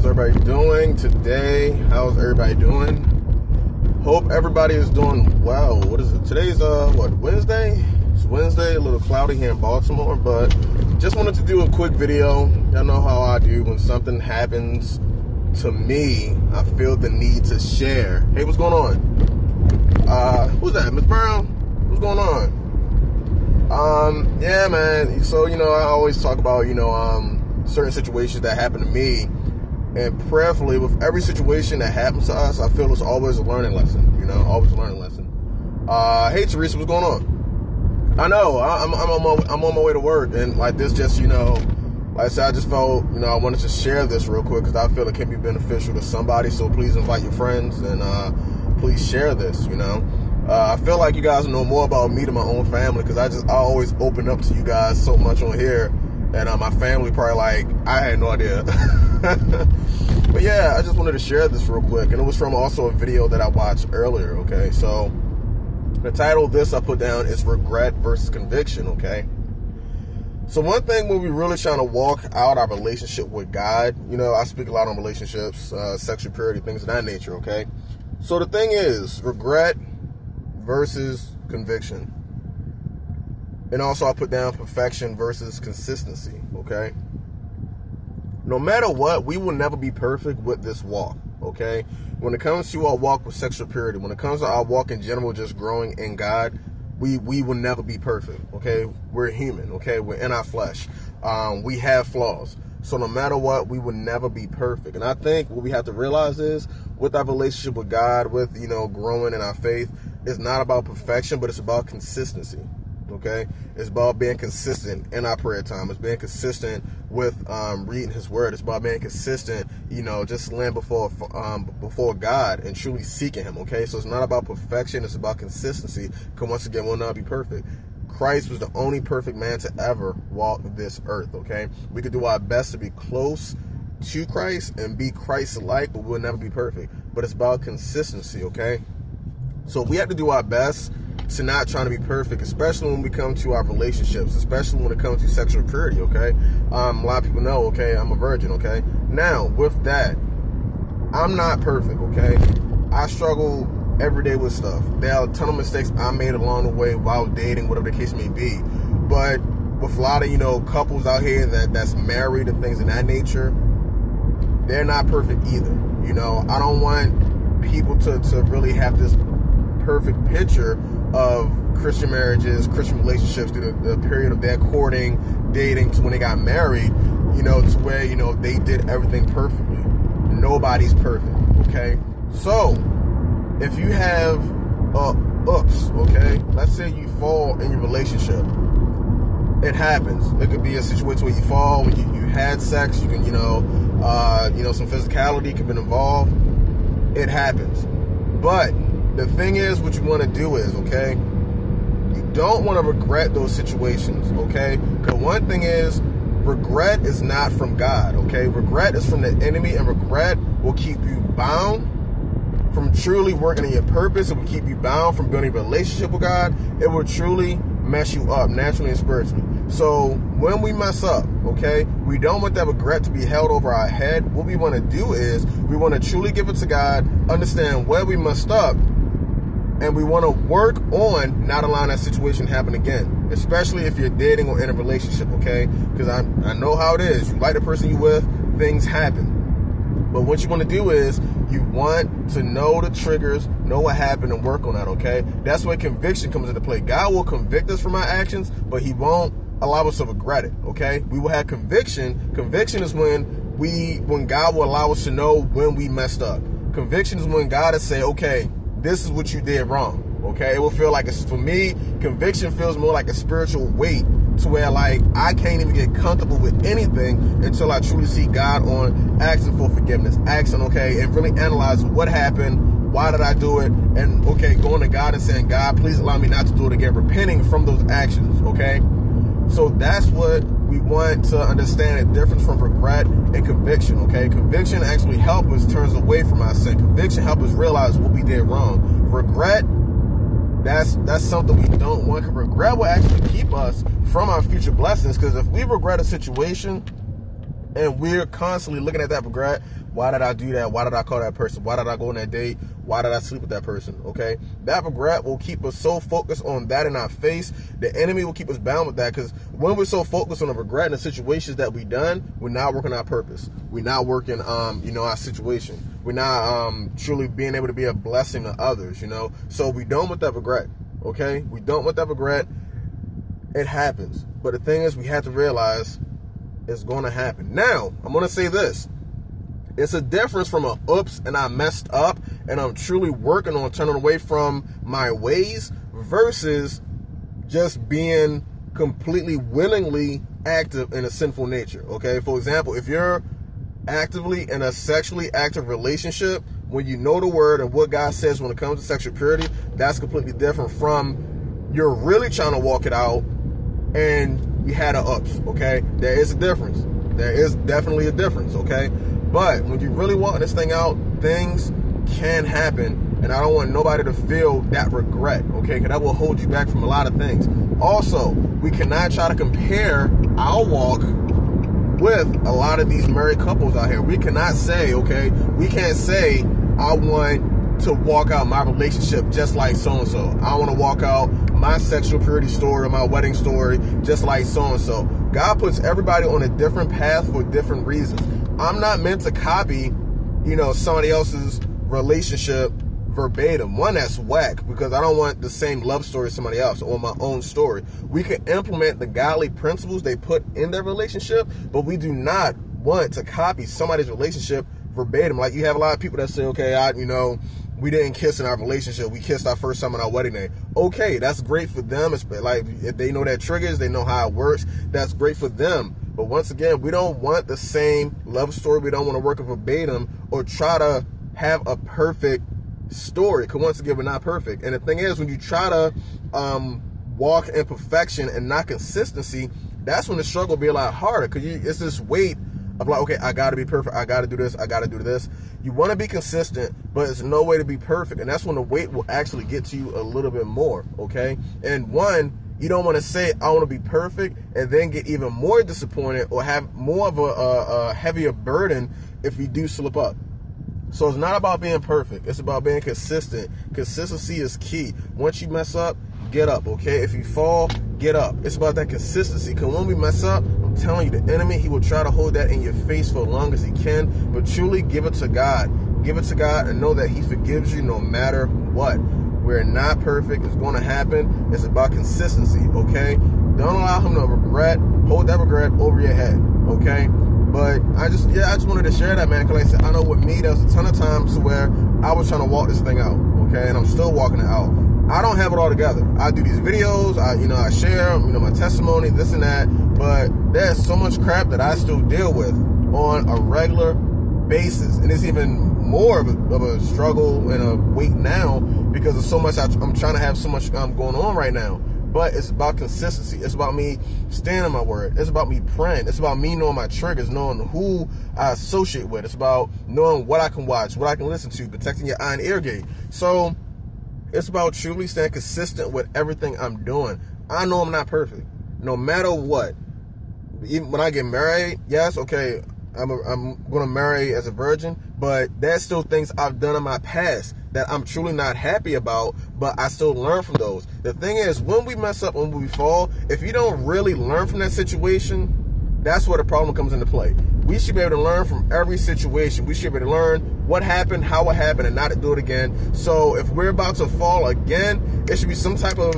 How's everybody doing today? How's everybody doing? Hope everybody is doing well. What is it? Today's Wednesday? It's Wednesday, a little cloudy here in Baltimore, but just wanted to do a quick video. Y'all know how I do. When something happens to me, I feel the need to share. Hey, what's going on? Who's that? Miss Brown? What's going on? Yeah, man. So, I always talk about, certain situations that happen to me. And prayerfully, with every situation that happens to us, I feel it's always a learning lesson, always a learning lesson. Hey, Teresa, what's going on? I know, I'm on my way to work, and like this just, like I said, I just felt, I wanted to share this real quick because I feel it can be beneficial to somebody, so please invite your friends and please share this, I feel like you guys know more about me than my own family because I always open up to you guys so much on here. And my family probably like, I had no idea. But yeah, I just wanted to share this real quick. And it was from also a video that I watched earlier, okay? So the title of this I put down is Regret versus Conviction, okay? So one thing when we really trying to walk out our relationship with God, I speak a lot on relationships, sexual purity, things of that nature, okay? So the thing is, regret versus conviction. And also I put down perfection versus consistency, okay? No matter what, we will never be perfect with this walk, okay? When it comes to our walk with sexual purity, when it comes to our walk in general, just growing in God, we will never be perfect, okay? We're human, okay? We're in our flesh. We have flaws. So no matter what, we will never be perfect. And I think what we have to realize is with our relationship with God, with, growing in our faith, it's not about perfection, but it's about consistency. Okay, it's about being consistent in our prayer time. It's being consistent with reading His Word. It's about being consistent, just laying before God and truly seeking Him. Okay, so it's not about perfection. It's about consistency. Because once again, we'll not be perfect. Christ was the only perfect man to ever walk this earth. Okay, we could do our best to be close to Christ and be Christ-like, but we'll never be perfect. But it's about consistency. Okay, so we have to do our best to not trying to be perfect, especially when we come to our relationships, especially when it comes to sexual purity, okay? A lot of people know, okay, I'm a virgin, okay? Now, with that, I'm not perfect, okay? I struggle every day with stuff. There are a ton of mistakes I made along the way while dating, whatever the case may be. But with a lot of, couples out here that's married and things of that nature, they're not perfect either. I don't want people to really have this perfect picture of Christian marriages, Christian relationships through the period of their courting, dating, to when they got married, to where, they did everything perfectly. Nobody's perfect, okay? So, if you have oops, okay? Let's say you fall in your relationship. It happens. It could be a situation where you fall, when you had sex, you can, some physicality could be involved. It happens. But the thing is, what you want to do is, okay, you don't want to regret those situations, okay? Because one thing is, regret is not from God, okay? Regret is from the enemy, and regret will keep you bound from truly working in your purpose. It will keep you bound from building a relationship with God. It will truly mess you up naturally and spiritually. So when we mess up, okay, we don't want that regret to be held over our head. What we want to do is we want to truly give it to God, understand where we messed up, and we want to work on not allowing that situation to happen again, especially if you're dating or in a relationship, okay? Because I know how it is. You like the person you're with, things happen. But what you want to do is you want to know the triggers, know what happened, and work on that, okay? That's where conviction comes into play. God will convict us from our actions, but He won't allow us to regret it, okay? We will have conviction. Conviction is when God will allow us to know when we messed up. Conviction is when God is saying, okay, this is what you did wrong, okay? It will feel like, for me, conviction feels more like a spiritual weight to where, like, I can't even get comfortable with anything until I truly see God on asking for forgiveness, asking, okay, and really analyze what happened, why did I do it, and, okay, going to God and saying, God, please allow me not to do it again, repenting from those actions, okay? So that's what we want to understand, the difference from regret and conviction, okay? Conviction actually helps us turn us away from our sin. Conviction helps us realize what we did wrong. Regret, that's something we don't want. Regret will actually keep us from our future blessings, because if we regret a situation and we're constantly looking at that regret, Why did I do that? Why did I call that person? Why did I go on that date? Why did I sleep with that person? Okay? That regret will keep us so focused on that in our face. The enemy will keep us bound with that, because when we're so focused on the regret and the situations that we done, we're not working our purpose. We're not working, our situation. We're not truly being able to be a blessing to others, So we don't want that regret, okay? We don't want that regret. It happens. But the thing is, we have to realize it's going to happen. Now, I'm going to say this. It's a difference from a oops and I messed up and I'm truly working on turning away from my ways versus just being completely willingly active in a sinful nature, okay? For example, if you're actively in a sexually active relationship, when you know the word and what God says when it comes to sexual purity, that's completely different from you're really trying to walk it out and you had a ups, okay? There is a difference. There is definitely a difference, okay? But when you really want this thing out, things can happen, and I don't want nobody to feel that regret, okay? Because that will hold you back from a lot of things. Also, we cannot try to compare our walk with a lot of these married couples out here. We cannot say, okay, we can't say, I want to walk out my relationship just like so-and-so. I want to walk out my sexual purity story, my wedding story, just like so-and-so. God puts everybody on a different path for different reasons. I'm not meant to copy, somebody else's relationship verbatim. One, that's whack, because I don't want the same love story as somebody else or my own story. We can implement the godly principles they put in their relationship, but we do not want to copy somebody's relationship verbatim. Like, you have a lot of people that say, okay, we didn't kiss in our relationship. We kissed our first time on our wedding day. Okay, that's great for them. It's like, if they know that triggers, they know how it works. That's great for them. But once again, we don't want the same love story. We don't want to work a verbatim or try to have a perfect story. Because once again, we're not perfect. And the thing is, when you try to walk in perfection and not consistency, that's when the struggle will be a lot harder. Because it's this weight of like, okay, I got to be perfect. I got to do this. I got to do this. You want to be consistent, but there's no way to be perfect. And that's when the weight will actually get to you a little bit more, okay? And one, you don't want to say, I want to be perfect, and then get even more disappointed or have more of a heavier burden if you do slip up. So it's not about being perfect. It's about being consistent. Consistency is key. Once you mess up, get up, okay? If you fall, get up. It's about that consistency. Because when we mess up, I'm telling you, the enemy, he will try to hold that in your face for as long as he can. But truly give it to God. Give it to God and know that he forgives you no matter what. We're not perfect. It's going to happen. It's about consistency, okay? Don't allow him to hold that regret over your head, okay? But I just wanted to share that, man. Because like I said, I know with me, there was a ton of times where I was trying to walk this thing out, okay? And I'm still walking it out. I don't have it all together. I do these videos, I share, my testimony, this and that. But there's so much crap that I still deal with on a regular basis. And it's even more of a struggle and a weight now because of so much. I'm trying to have so much going on right now. But it's about consistency. It's about me staying on my word. It's about me praying. It's about me knowing my triggers, knowing who I associate with. It's about knowing what I can watch, what I can listen to, protecting your eye and ear gate. So it's about truly staying consistent with everything I'm doing. I know I'm not perfect, no matter what. Even when I get married, yes, okay, I'm going to marry as a virgin, but there's still things I've done in my past that I'm truly not happy about, but I still learn from those. The thing is, when we mess up, when we fall, if you don't really learn from that situation, that's where the problem comes into play. We should be able to learn from every situation. We should be able to learn what happened, how it happened, and not to do it again. So if we're about to fall again, it should be some type of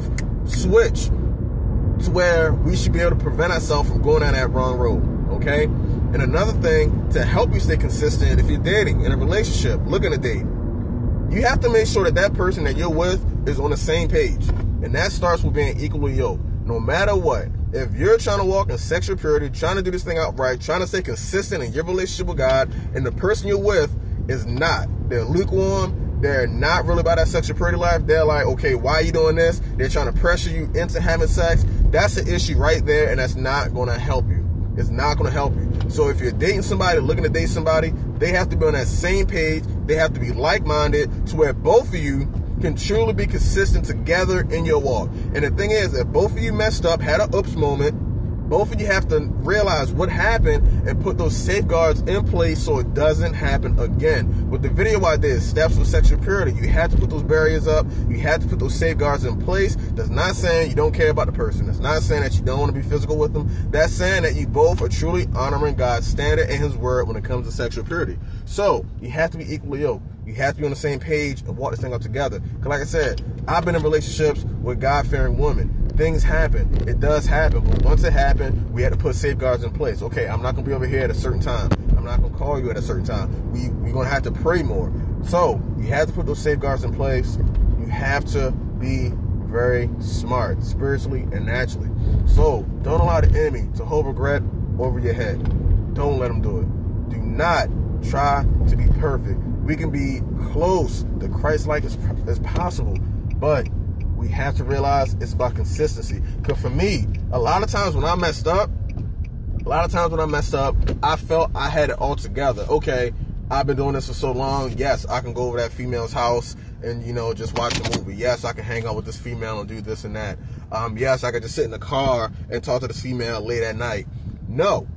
switch to where we should be able to prevent ourselves from going down that wrong road, okay? And another thing, to help you stay consistent, if you're dating, in a relationship, looking to date, you have to make sure that that person that you're with is on the same page. And that starts with being equally yoked. No matter what, if you're trying to walk in sexual purity, trying to do this thing out right, trying to stay consistent in your relationship with God, and the person you're with is not, they're lukewarm, they're not really about that sexual purity life, they're like, okay, why are you doing this? They're trying to pressure you into having sex. That's an issue right there, and that's not going to help you. It's not going to help you. So if you're dating somebody, looking to date somebody, they have to be on that same page. They have to be like-minded to where both of you can truly be consistent together in your walk. And the thing is, if both of you messed up, had an oops moment, Both of you have to realize what happened and put those safeguards in place so it doesn't happen again. With the video I did, Steps for Sexual Purity, you have to put those barriers up. You have to put those safeguards in place. That's not saying you don't care about the person. That's not saying that you don't want to be physical with them. That's saying that you both are truly honoring God's standard and his word when it comes to sexual purity. So you have to be equally yoked. You have to be on the same page and walk this thing out together. Because like I said, I've been in relationships with God-fearing women. Things happen. It does happen. But once it happened, we had to put safeguards in place. Okay, I'm not going to be over here at a certain time. I'm not going to call you at a certain time. We're going to have to pray more. So you have to put those safeguards in place. You have to be very smart, spiritually and naturally. So don't allow the enemy to hold regret over your head. Don't let him do it. Do not try to be perfect. We can be close to Christ-like as possible, but we have to realize it's about consistency. Because for me, a lot of times when I messed up, I felt I had it all together. Okay, I've been doing this for so long. Yes, I can go over that female's house and, just watch a movie. Yes, I can hang out with this female and do this and that. Yes, I could just sit in the car and talk to this female late at night. No,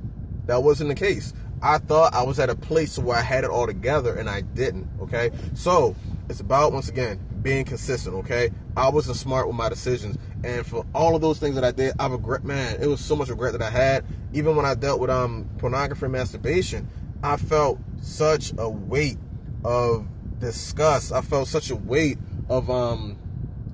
that wasn't the case. I thought I was at a place where I had it all together, and I didn't, okay? So it's about, once again, being consistent, okay? I wasn't smart with my decisions, and for all of those things that I did, I regret, man, it was so much regret that I had. Even when I dealt with pornography and masturbation, I felt such a weight of disgust. I felt such a weight of, I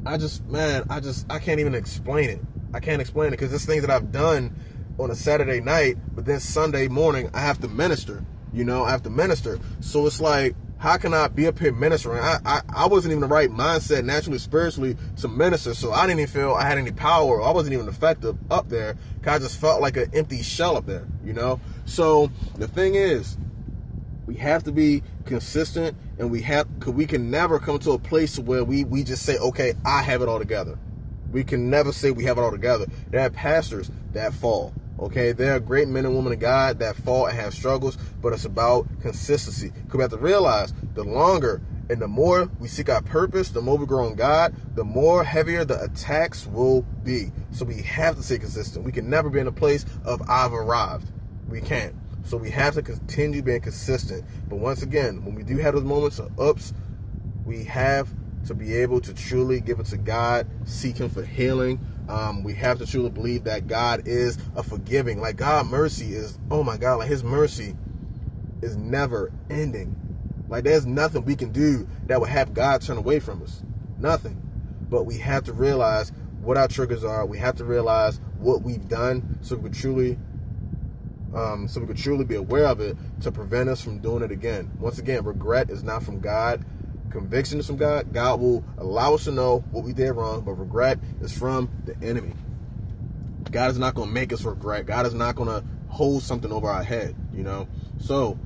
can't even explain it. I can't explain it, because there's things that I've done on a Saturday night, but then Sunday morning I have to minister. I have to minister. So it's like, how can I be up here ministering? I wasn't even the right mindset, naturally, spiritually, to minister. So I didn't even feel I had any power. I wasn't even effective up there, because I just felt like an empty shell up there, So the thing is, we have to be consistent, and we can never come to a place where we just say, okay, I have it all together. We can never say we have it all together. There are pastors that fall. Okay, there are great men and women of God that fall and have struggles, but it's about consistency. Because we have to realize, the longer and the more we seek our purpose, the more we grow in God, the more heavier the attacks will be. So we have to stay consistent. We can never be in a place of I've arrived. We can't. So we have to continue being consistent. But once again, when we do have those moments of ups, we have to be able to truly give it to God, seek him for healing. We have to truly believe that God is a forgiving. Like, God's mercy is, oh my God, like his mercy is never ending. Like, there's nothing we can do that would have God turn away from us. Nothing. But we have to realize what our triggers are. We have to realize what we've done so we could truly be aware of it to prevent us from doing it again. Once again, regret is not from God. Conviction is from God. God will allow us to know what we did wrong, but regret is from the enemy. God is not going to make us regret. God is not going to hold something over our head, So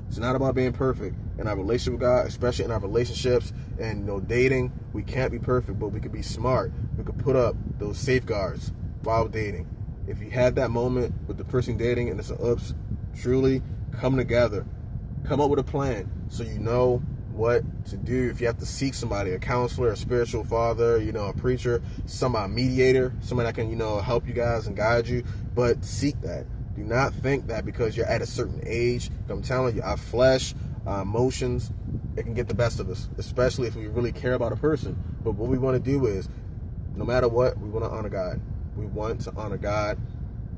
it's not about being perfect in our relationship with God, especially in our relationships and dating. We can't be perfect, but we can be smart. We can put up those safeguards while dating. If you have that moment with the person dating and it's an ups, truly come together. Come up with a plan so you know what to do. If you have to seek somebody, a counselor, a spiritual father, a preacher, a mediator, somebody that can, help you guys and guide you, but seek that. Do not think that because you're at a certain age, I'm telling you, our flesh, our emotions, it can get the best of us, especially if we really care about a person. But what we want to do is, no matter what, we want to honor God. We want to honor God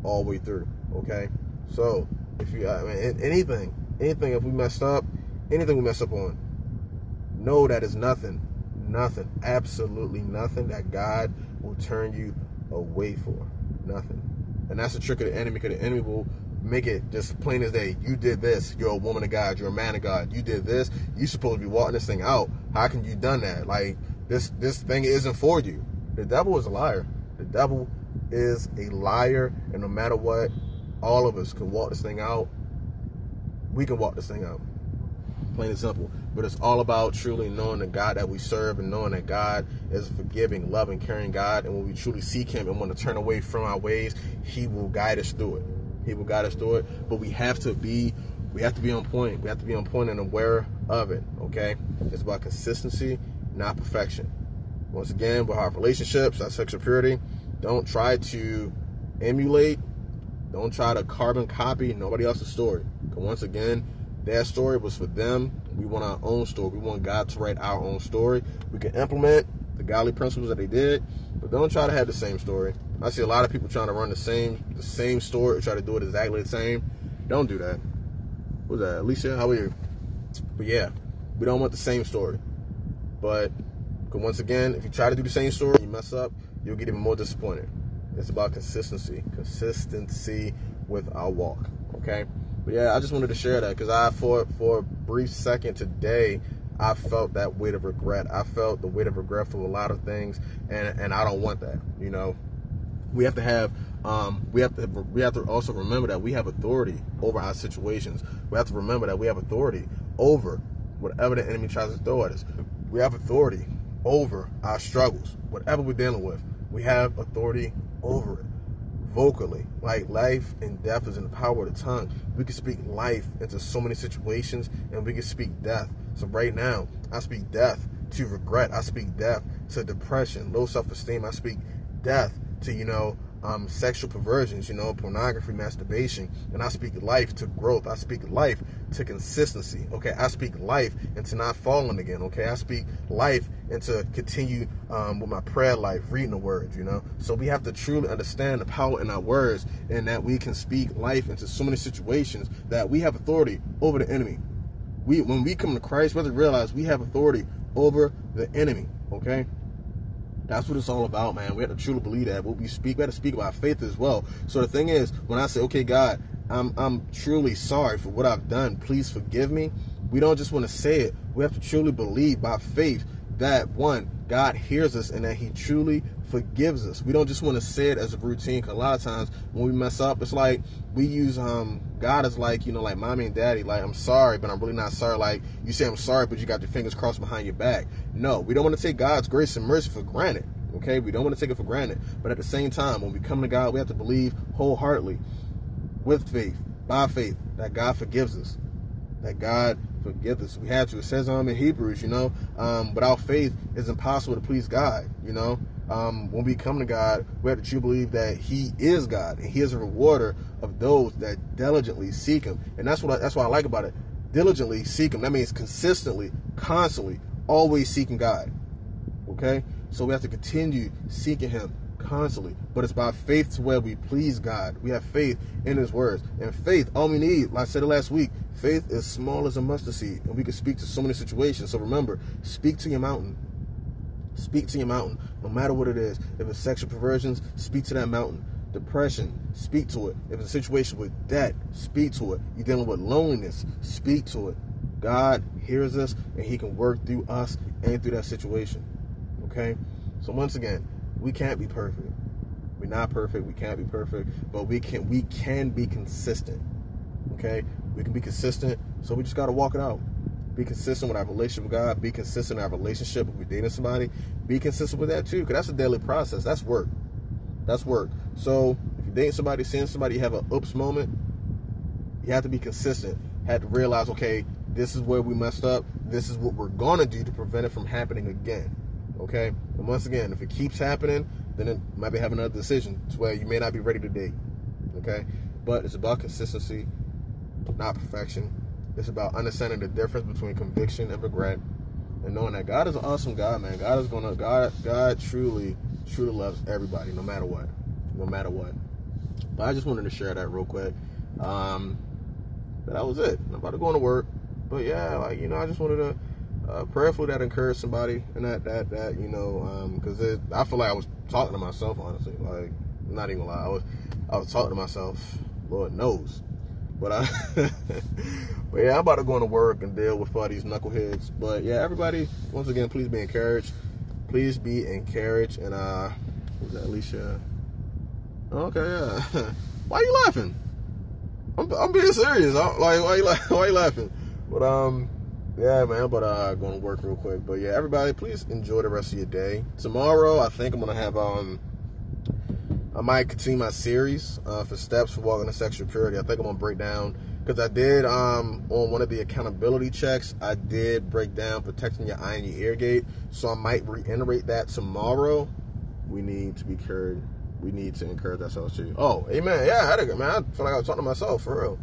all the way through, okay? So, if you, anything, if we messed up, anything we mess up on, know that is nothing, absolutely nothing that God will turn you away for. Nothing. And that's the trick of the enemy, because the enemy will make it just plain as day. You did this. You're a woman of God. You're a man of God. You did this. You're supposed to be walking this thing out. How can you done that? Like, this thing isn't for you. The devil is a liar. The devil is a liar. And no matter what, all of us can walk this thing out. We can walk this thing out. Plain and simple. But it's all about truly knowing the God that we serve and knowing that God is a forgiving, loving, caring God. And when we truly seek him and want to turn away from our ways, he will guide us through it. He will guide us through it. But we have to be on point. We have to be on point and aware of it. Okay? It's about consistency, not perfection. Once again, with our relationships, our sexual purity, don't try to emulate Don't try to carbon copy nobody else's story. Because once again, their story was for them. We want our own story. We want God to write our own story. We can implement the godly principles that they did, but don't try to have the same story. I see a lot of people trying to run the same story, try to do it exactly the same. Don't do that. What's that? Alicia, how are you? But yeah, we don't want the same story. But once again, if you try to do the same story, you mess up, you'll get even more disappointed. It's about consistency with our walk. Okay. But yeah, I just wanted to share that because for a brief second today, I felt that weight of regret. I felt the weight of regret for a lot of things, and I don't want that. You know, we have to also remember that we have authority over our situations. We have to remember that we have authority over whatever the enemy tries to throw at us. We have authority over our struggles, whatever we're dealing with. We have authority over it. Vocally, like life and death is in the power of the tongue. We can speak life into so many situations, and we can speak death. So right now, I speak death to regret. I speak death to depression, low self-esteem. I speak death to, sexual perversions, pornography, masturbation. And I speak life to growth. I speak life to consistency. Okay, I speak life into not falling again. Okay, I speak life into continue with my prayer life, reading the words, So we have to truly understand the power in our words, and that we can speak life into so many situations that we have authority over the enemy. When we come to Christ, we have to realize we have authority over the enemy. Okay. That's what it's all about, man. We have to truly believe that. What we speak, we have to speak about faith as well. So the thing is, when I say, okay, God, I'm truly sorry for what I've done. Please forgive me. We don't just want to say it. We have to truly believe by faith that, one, God hears us and that he truly forgives us. We don't just want to say it as a routine, because a lot of times when we mess up, it's like we use God as like, like mommy and daddy, like, I'm sorry, but I'm really not sorry. Like, you say I'm sorry, but you got your fingers crossed behind your back. No, we don't want to take God's grace and mercy for granted. Okay, we don't want to take it for granted. But at the same time, when we come to God, we have to believe wholeheartedly, with faith, by faith, that God forgives us. That God forgives us. We have to. It says in Hebrews, without faith, it's impossible to please God. When we come to God, we have to truly believe that he is God, and he is a rewarder of those that diligently seek him. And that's what I like about it. Diligently seek him. That means consistently, constantly, always seeking God. Okay? So we have to continue seeking him constantly. But it's by faith to where we please God. We have faith in his words. And faith, all we need, like I said it last week, faith is small as a mustard seed. And we can speak to so many situations. So remember, speak to your mountain. Speak to your mountain, no matter what it is. If it's sexual perversions, speak to that mountain. Depression, speak to it. If it's a situation with debt, speak to it. You're dealing with loneliness, speak to it. God hears us, and he can work through us and through that situation. Okay? So once again, we can't be perfect. We're not perfect. We can't be perfect. But we can be consistent. Okay? We can be consistent, so we just got to walk it out. Be consistent with our relationship with God. Be consistent in our relationship if we're dating somebody. Be consistent with that too, because that's a daily process. That's work. That's work. So if you're dating somebody, seeing somebody, you have an oops moment, you have to be consistent. Have to realize, okay, this is where we messed up. This is what we're going to do to prevent it from happening again. Okay? And once again, if it keeps happening, then it might be having another decision to where you may not be ready to date. Okay? But it's about consistency, not perfection. It's about understanding the difference between conviction and regret, and knowing that God is an awesome God, man. God truly loves everybody, no matter what. But I just wanted to share that real quick. But that was it. I'm about to go into work. But yeah, I just wanted to prayerfully that encourage somebody, and that because I feel like I was talking to myself, honestly. Like, I'm not even gonna lie, I was talking to myself. Lord knows. But but yeah, I'm about to go into work and deal with all these knuckleheads. But yeah, everybody, once again, please be encouraged. Please be encouraged. And who's that, Alicia? Okay, yeah. Why are you laughing? I'm being serious. Why you laughing? But yeah, man. But going to work real quick. But yeah, everybody, please enjoy the rest of your day. Tomorrow, I think I'm gonna have I might continue my series for steps for walking in sexual purity. I think I'm going to break down, because I did, on one of the accountability checks, I did break down protecting your eye and your ear gate. So I might reiterate that tomorrow. We need to be carried we need to encourage ourselves too. Oh, amen. Yeah, I had a good, man. I feel like I was talking to myself, for real.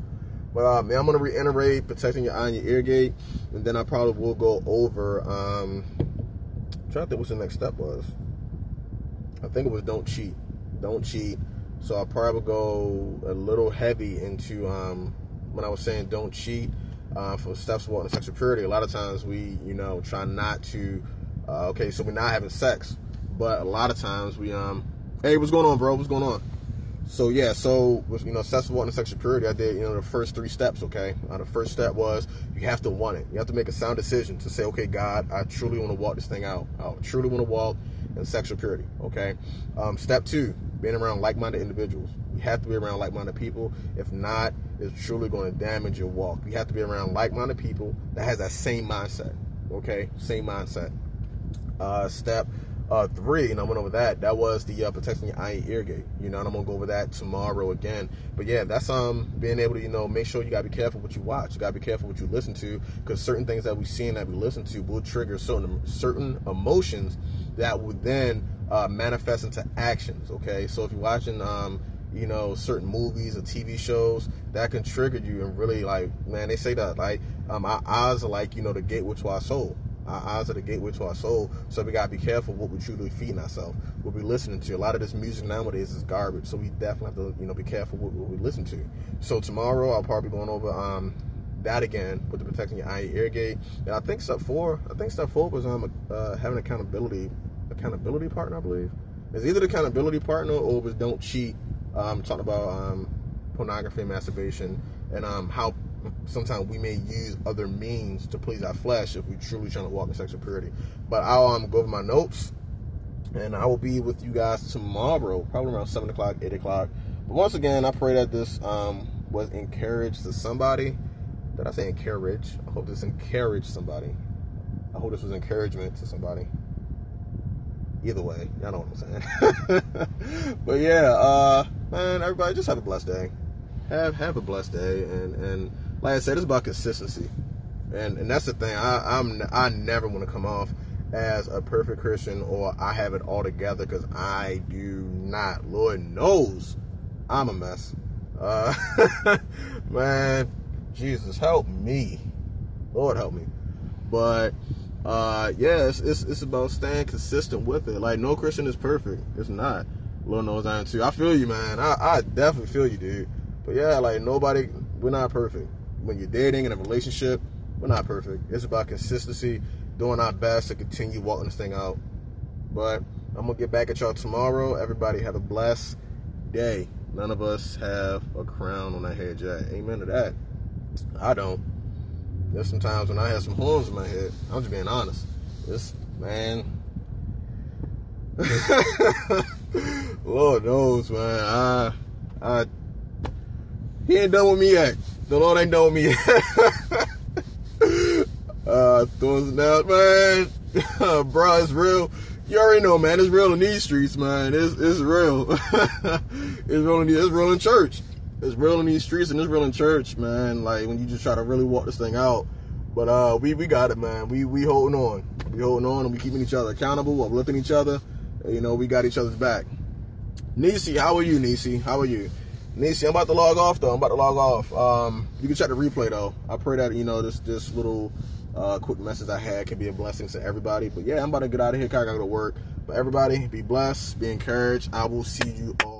But, man, I'm going to reiterate protecting your eye and your ear gate. And then I probably will go over, I'm trying to think what the next step was. I think it was don't cheat. Don't cheat. So I'll probably go a little heavy into, when I was saying don't cheat, for steps of walking in sexual purity. A lot of times we, try not to, okay, so we're not having sex. But a lot of times we, hey, what's going on, bro? What's going on? So, yeah, steps of walking in sexual purity, I did, the first 3 steps, okay? The first step was you have to want it. You have to make a sound decision to say, okay, God, I truly want to walk this thing out. I truly want to walk in sexual purity, okay? Step 2, being around like-minded individuals. You have to be around like-minded people. If not, it's truly going to damage your walk. You have to be around like-minded people that has that same mindset, okay? Same mindset. Step 3, and I went over that. That was the protecting your eye and ear gate. And I'm gonna go over that tomorrow again. But yeah, that's being able to make sure you gotta be careful what you watch. You gotta be careful what you listen to, because certain things that we see and that we listen to will trigger certain emotions that would then manifest into actions. Okay, so if you're watching certain movies or TV shows, that can trigger you and really, like, man, they say that our eyes are like the gateway to our soul. Our eyes are the gateway to our soul, so we gotta be careful what we're truly feeding ourselves, what we're listening to. A lot of this music nowadays is garbage, so we definitely have to, be careful what we listen to. So tomorrow I'll probably be going over that again with the protecting your eye and ear gate. And I think step 4 was having accountability partner. I believe it's either the accountability partner or it was don't cheat. Talking about pornography and masturbation, and how sometimes we may use other means to please our flesh if we're truly trying to walk in sexual purity. But I'll go over my notes, and I will be with you guys tomorrow, probably around 7 o'clock, 8 o'clock. But once again, I pray that this was encouraged to somebody. Did I say encourage? I hope this encouraged somebody. I hope this was encouragement to somebody. Either way, y'all know what I'm saying. But yeah, man, everybody just have a blessed day. Have a blessed day, and like I said, it's about consistency, and that's the thing. I never want to come off as a perfect Christian or I have it all together, because I do not. Lord knows I'm a mess. Man, Jesus help me, Lord help me. But yeah, it's about staying consistent with it. Like, no Christian is perfect. It's not. Lord knows I am too. I feel you, man. I definitely feel you, dude. But yeah, like, we're not perfect. When you're dating in a relationship, we're not perfect. It's about consistency, doing our best to continue walking this thing out. But I'm going to get back at y'all tomorrow. Everybody have a blessed day. None of us have a crown on our head yet. Amen to that. I don't. There's some times when I have some horns in my head. I'm just being honest. Man. Lord knows, man. He ain't done with me yet. The Lord ain't done with me yet. Throwing it out, man. Bro, it's real. You already know, man. It's real in these streets, man. It's real. It's real in church. It's real in these streets, and it's real in church, man. Like, when you just try to really walk this thing out. But we got it, man. We holding on. We holding on, and we keeping each other accountable, uplifting each other. We got each other's back. Nisi, how are you, Nisi? How are you? Nisi, I'm about to log off, though. You can check the replay, though. I pray that, this little quick message I had can be a blessing to everybody. But, yeah, I'm about to get out of here because I got to go to work. But, everybody, be blessed, be encouraged. I will see you all.